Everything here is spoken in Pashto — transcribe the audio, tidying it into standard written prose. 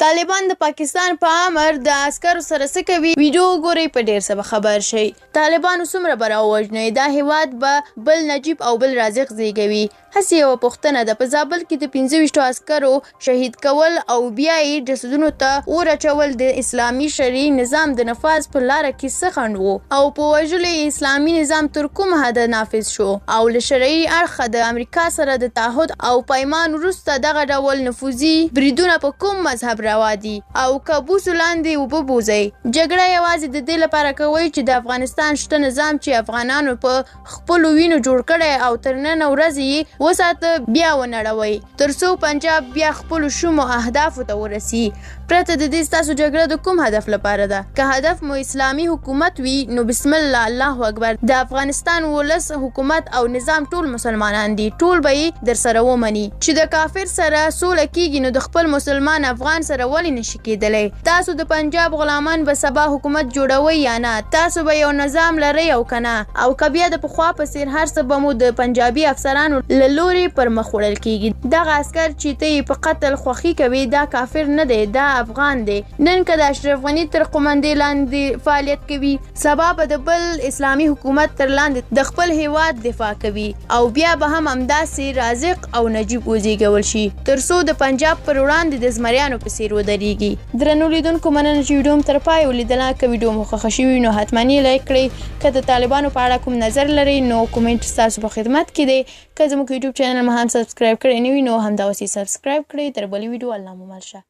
طالبان د پاکستان په امر د عسکرو سره څه کوي ویډیو وګورئ په ډیر څه خبر شئ. طالبانو څومره به راووژنئ دا هیواد به بل نجیب او بل رازق زیږوي. هسې یوه پوښتنه ده، په زابل کې د 25 عسکرو شهید کول او بیا یې جسدونو ته اور اچول د اسلامي شرعي نظام د نفاذ په لاره کې څه خنډ و او په وژلو یې اسلامي نظام تر کومه حده نافذ شو او له شرعي اړخه د امریکا سره د تعهد او پیمان وروسته دغه ډول نفوذي بریدونه په کوم مذهب روا دي او که بوسو لاندې اوبه بوځئ. جګړه یوازې د دې لپاره کوئ چې د افغانستان شته نظام چې افغانانو په خپلو وینو جوړ کړی او تر نن ورځې یې وساته بیا ونړوئ تر څو پنجاب بیا خپلو شومو اهدافو ته ورسي. پرته د دې ستاسو جګړه د کوم هدف لپاره ده؟ که هدف مو اسلامي حکومت وي نو بسم الله الله اکبر. د افغانستان ولس حکومت او نظام ټول مسلمانان دي، ټول به یې در سره ومني. چې د کافر سره سوله کیږي نو د خپل مسلمان افغان سره ولې نشي کېدلی؟ تاسو د پنجاب غلامان به سبا حکومت جوړوئ یا نه؟ تاسو به یو نظام لرئ او که نه؟ او که بیا د پخوا په څېر هر څه به مو د پنجابي افسرانو له لورې پر مخ وړل کېږي. دغه عسکر چې ته یې په قتل خوښي کوي دا کافر نه دی، دا افغان دی. نن که د اشرف غني تر قومندې لاندې فعالیت کوي، سبا به د بل اسلامي حکومت تر لاندې د خپل هیواد دفاع کوي او بیا به هم همداسې رازق او نجیب وزیږول شي تر څو د پنجاب پر وړاندې د زمریانو په څېر ودرېږي. درنو لیدونکو مننه چې ویډیو مو تر پایه ولیدله. که ویډیو مو خوښه شوي نو حتما یې لایک کړئ. که د طالبانو په اړه کوم نظر لرئ نو کومنټ ستاسو په خدمت کې دی. که زموږ یوټیوب چینل مو هم سبسکرایب کړی نه وي نو همداسې سبسکرایب کړئ. تر بلې ویډیو الله مو مل شه.